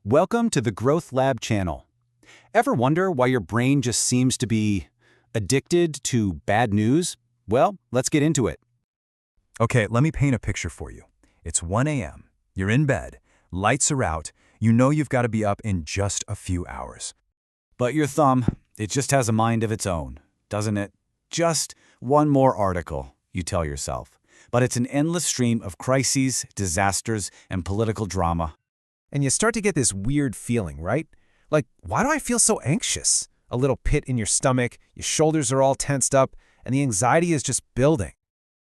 Welcome to the Growth Lab channel. Ever wonder why your brain just seems to be addicted to bad news? Well, let's get into it. Okay, let me paint a picture for you. It's 1 a.m. You're in bed. Lights are out. You know you've got to be up in just a few hours. But your thumb, it just has a mind of its own, doesn't it? Just one more article, you tell yourself. But it's an endless stream of crises, disasters, and political drama. And you start to get this weird feeling, right? Like, why do I feel so anxious? A little pit in your stomach, your shoulders are all tensed up, and the anxiety is just building.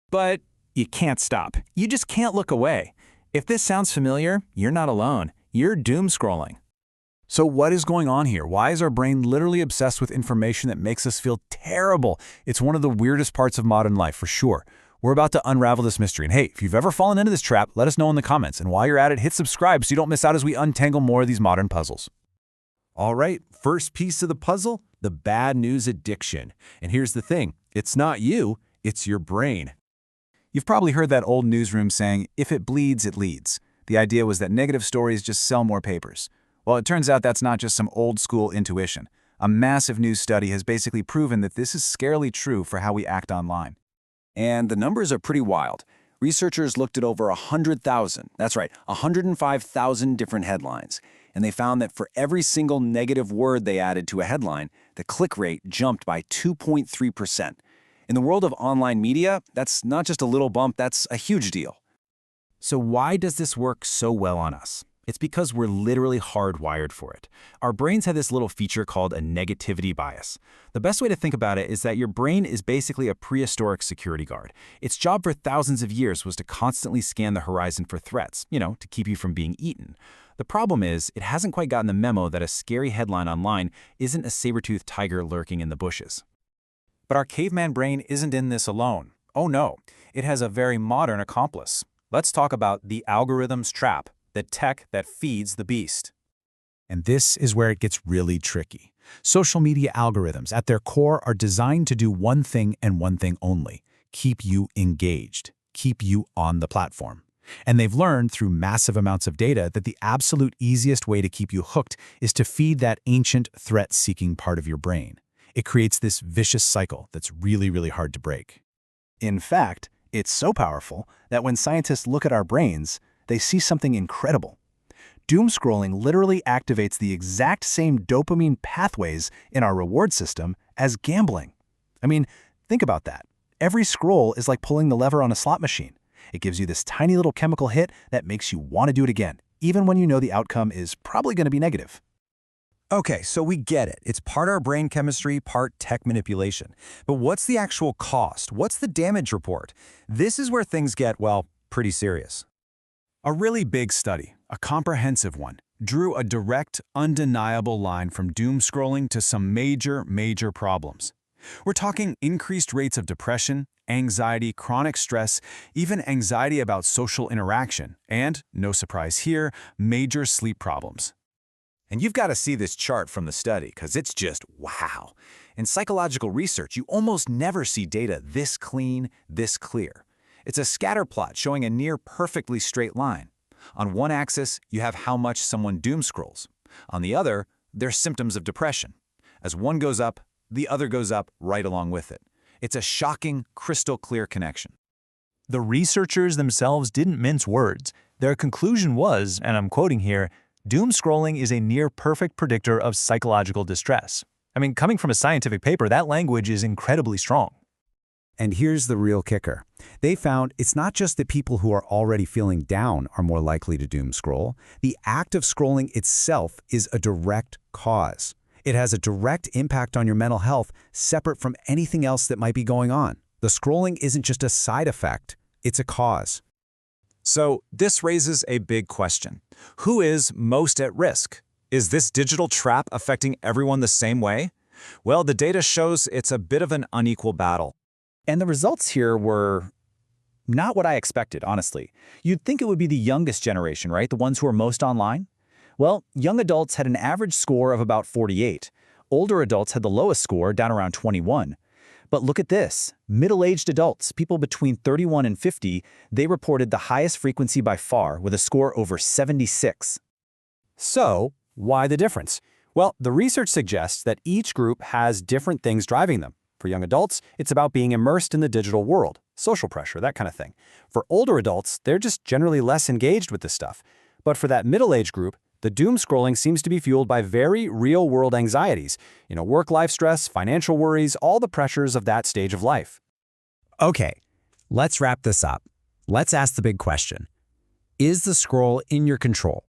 But you can't stop. You just can't look away. If this sounds familiar, you're not alone. You're doomscrolling. So what is going on here? Why is our brain literally obsessed with information that makes us feel terrible? It's one of the weirdest parts of modern life, for sure. We're about to unravel this mystery. And hey, if you've ever fallen into this trap, let us know in the comments. And while you're at it, hit subscribe so you don't miss out as we untangle more of these modern puzzles. All right, first piece of the puzzle, the bad news addiction. And here's the thing, it's not you, it's your brain. You've probably heard that old newsroom saying, if it bleeds, it leads. The idea was that negative stories just sell more papers. Well, it turns out that's not just some old school intuition. A massive new study has basically proven that this is scarily true for how we act online. And the numbers are pretty wild. Researchers looked at over 100,000, that's right, 105,000 different headlines. And they found that for every single negative word they added to a headline, the click rate jumped by 2.3%. In the world of online media, that's not just a little bump, that's a huge deal. So why does this work so well on us? It's because we're literally hardwired for it. Our brains have this little feature called a negativity bias. The best way to think about it is that your brain is basically a prehistoric security guard. Its job for thousands of years was to constantly scan the horizon for threats, to keep you from being eaten. The problem is, it hasn't quite gotten the memo that a scary headline online isn't a saber-toothed tiger lurking in the bushes. But our caveman brain isn't in this alone. Oh no, it has a very modern accomplice. Let's talk about the algorithm's trap. The tech that feeds the beast. And this is where it gets really tricky. Social media algorithms at their core are designed to do one thing and one thing only: keep you engaged, keep you on the platform. And they've learned through massive amounts of data that the absolute easiest way to keep you hooked is to feed that ancient threat-seeking part of your brain. It creates this vicious cycle that's really, really hard to break. In fact, it's so powerful that when scientists look at our brains, they see something incredible. Doomscrolling literally activates the exact same dopamine pathways in our reward system as gambling. I mean, think about that. Every scroll is like pulling the lever on a slot machine. It gives you this tiny little chemical hit that makes you want to do it again, even when you know the outcome is probably going to be negative. Okay, so we get it. It's part our brain chemistry, part tech manipulation. But what's the actual cost? What's the damage report? This is where things get, well, pretty serious. A really big study, a comprehensive one, drew a direct, undeniable line from doomscrolling to some major problems. We're talking increased rates of depression, anxiety, chronic stress, even anxiety about social interaction, and, no surprise here, major sleep problems. And you've got to see this chart from the study, because it's just wow. In psychological research, you almost never see data this clean, this clear. It's a scatter plot showing a near-perfectly straight line. On one axis, you have how much someone doomscrolls. On the other, their symptoms of depression. As one goes up, the other goes up right along with it. It's a shocking, crystal-clear connection. The researchers themselves didn't mince words. Their conclusion was, and I'm quoting here, doomscrolling is a near-perfect predictor of psychological distress. I mean, coming from a scientific paper, that language is incredibly strong. And here's the real kicker. They found it's not just that people who are already feeling down are more likely to doom scroll. The act of scrolling itself is a direct cause. It has a direct impact on your mental health, separate from anything else that might be going on. The scrolling isn't just a side effect, it's a cause. So this raises a big question. Who is most at risk? Is this digital trap affecting everyone the same way? Well, the data shows it's a bit of an unequal battle. And the results here were not what I expected, honestly. You'd think it would be the youngest generation, right? The ones who are most online? Well, young adults had an average score of about 48. Older adults had the lowest score, down around 21. But look at this. Middle-aged adults, people between 31 and 50, they reported the highest frequency by far with a score over 76. So, why the difference? Well, the research suggests that each group has different things driving them. For young adults, it's about being immersed in the digital world, social pressure, that kind of thing. For older adults, they're just generally less engaged with this stuff. But for that middle-age group, the doom scrolling seems to be fueled by very real-world anxieties, work-life stress, financial worries, all the pressures of that stage of life. Okay, let's wrap this up. Let's ask the big question. Is the scroll in your control?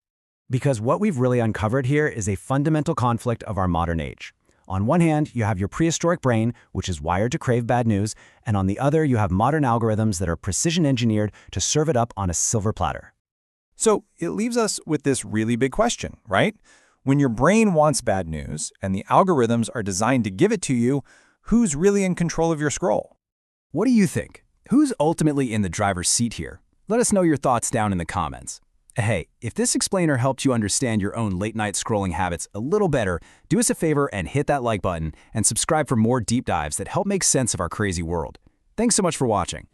Because what we've really uncovered here is a fundamental conflict of our modern age. On one hand, you have your prehistoric brain, which is wired to crave bad news, and on the other, you have modern algorithms that are precision-engineered to serve it up on a silver platter. So it leaves us with this really big question, right? When your brain wants bad news and the algorithms are designed to give it to you, who's really in control of your scroll? What do you think? Who's ultimately in the driver's seat here? Let us know your thoughts down in the comments. Hey, if this explainer helped you understand your own late-night scrolling habits a little better, do us a favor and hit that like button and subscribe for more deep dives that help make sense of our crazy world. Thanks so much for watching.